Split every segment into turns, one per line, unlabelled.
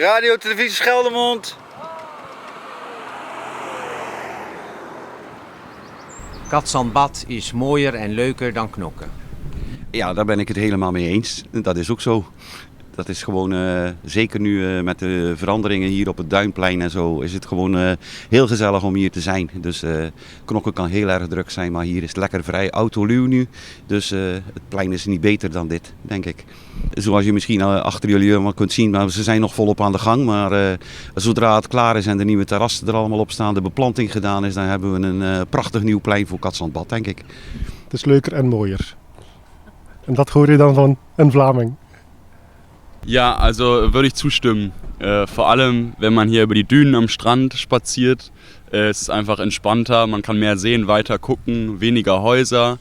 Radio Televisie Scheldemond.
Cadzandbad is mooier en leuker dan Knokke.
Ja, daar ben ik het helemaal mee eens. Dat is ook zo. Dat is gewoon, zeker nu met de veranderingen hier op het Duinplein en zo, is het gewoon heel gezellig om hier te zijn. Dus Knokke kan heel erg druk zijn, maar hier is het lekker vrij autoluw nu. Dus het plein is niet beter dan dit, denk ik. Zoals je misschien achter jullie allemaal kunt zien, maar ze zijn nog volop aan de gang. Maar zodra het klaar is en de nieuwe terrassen er allemaal op staan, de beplanting gedaan is, dan hebben we een prachtig nieuw plein voor Cadzandbad, denk ik.
Het is leuker en mooier. En dat hoor je dan van een Vlaming.
Ja, also würde ich zustimmen. Vor allem, wenn man hier über die Dünen am Strand spaziert, ist es einfach entspannter, man kann mehr sehen, weiter gucken, weniger Häuser.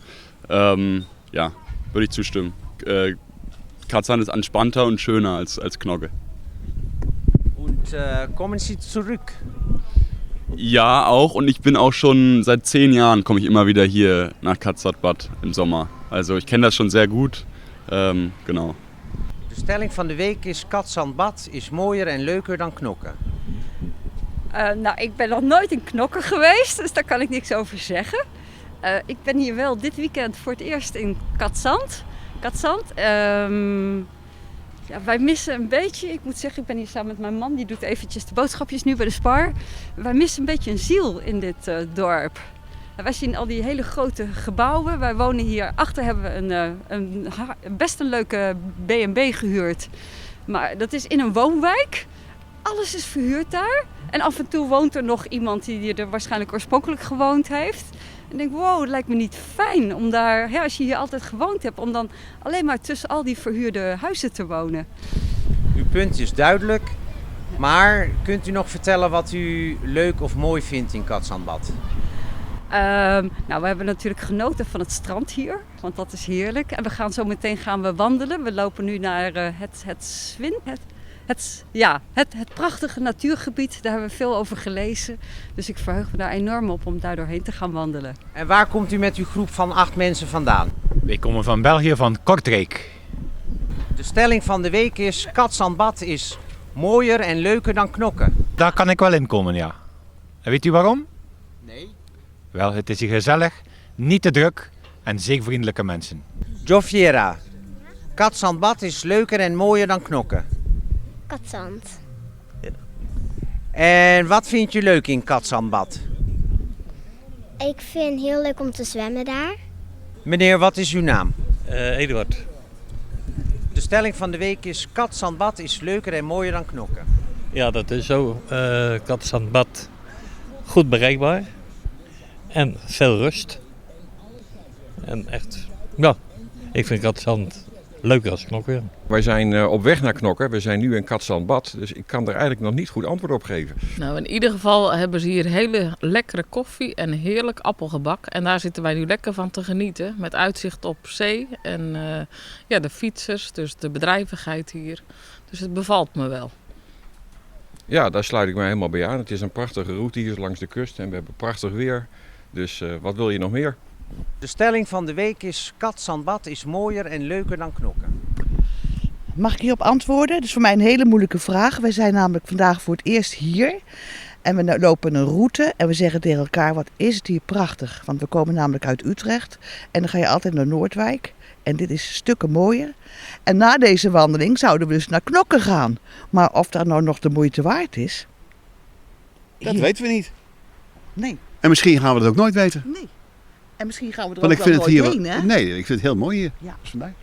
Ja, würde ich zustimmen. Cadzand ist entspannter und schöner als Knokke.
Und kommen Sie zurück?
Ja, auch. Und ich bin auch schon seit 10 Jahren komme ich immer wieder hier nach Cadzandbad im Sommer. Also ich kenne das schon sehr gut. Genau.
De stelling van de week is: Cadzandbad is mooier en leuker dan Knokke.
Nou, ik ben nog nooit in Knokke geweest, dus daar kan ik niks over zeggen. Ik ben hier wel dit weekend voor het eerst in Cadzand. Ja, wij missen een beetje, ik moet zeggen, ik ben hier samen met mijn man, die doet eventjes de boodschapjes nu bij de Spar. Wij missen een beetje een ziel in dit dorp. Wij zien al die hele grote gebouwen. Wij wonen hier achter, hebben we best een leuke B&B gehuurd. Maar dat is in een woonwijk. Alles is verhuurd daar. En af en toe woont er nog iemand die er waarschijnlijk oorspronkelijk gewoond heeft. En ik denk, wow, het lijkt me niet fijn om daar, ja, als je hier altijd gewoond hebt, om dan alleen maar tussen al die verhuurde huizen te wonen.
Uw punt is duidelijk. Maar kunt u nog vertellen wat u leuk of mooi vindt in Cadzandbad?
Nou, we hebben natuurlijk genoten van het strand hier, want dat is heerlijk. En we gaan zo meteen wandelen. We lopen nu naar het prachtige natuurgebied. Daar hebben we veel over gelezen. Dus ik verheug me daar enorm op om daar doorheen te gaan wandelen.
En waar komt u met uw groep van 8 mensen vandaan?
Wij komen van België, van Kortrijk.
De stelling van de week is: Cadzandbad is mooier en leuker dan Knokke.
Daar kan ik wel in komen, ja. En weet u waarom?
Nee.
Wel, het is hier gezellig, niet te druk en zeer vriendelijke mensen.
Jofiera, Cadzandbad is leuker en mooier dan Knokke.
Cadzand.
En wat vind je leuk in Cadzandbad?
Ik vind het heel leuk om te zwemmen daar.
Meneer, wat is uw naam?
Eduard.
De stelling van de week is: Cadzandbad is leuker en mooier dan Knokke.
Ja, dat is zo. Cadzandbad goed bereikbaar. En veel rust. En echt, ja, ik vind Cadzand leuker als Knokke.
Wij zijn op weg naar Knokke. We zijn nu in Cadzandbad. Dus ik kan er eigenlijk nog niet goed antwoord op geven.
Nou, in ieder geval hebben ze hier hele lekkere koffie en heerlijk appelgebak. En daar zitten wij nu lekker van te genieten. Met uitzicht op zee en de fietsers, dus de bedrijvigheid hier. Dus het bevalt me wel.
Ja, daar sluit ik mij helemaal bij aan. Het is een prachtige route hier langs de kust en we hebben prachtig weer. Dus wat wil je nog meer?
De stelling van de week is: Cadzandbad is mooier en leuker dan Knokke.
Mag ik hierop antwoorden? Dat is voor mij een hele moeilijke vraag. Wij zijn namelijk vandaag voor het eerst hier. En we lopen een route en we zeggen tegen elkaar: wat is het hier prachtig. Want we komen namelijk uit Utrecht. En dan ga je altijd naar Noordwijk. En dit is stukken mooier. En na deze wandeling zouden we dus naar Knokke gaan. Maar of dat nou nog de moeite waard is?
Dat weten we niet.
Nee.
En misschien gaan we het ook nooit weten.
Nee. En misschien gaan we er
Want
ook wel nooit heen, hè?
Nee, ik vind het heel mooi hier.
Ja.
Dus vandaar.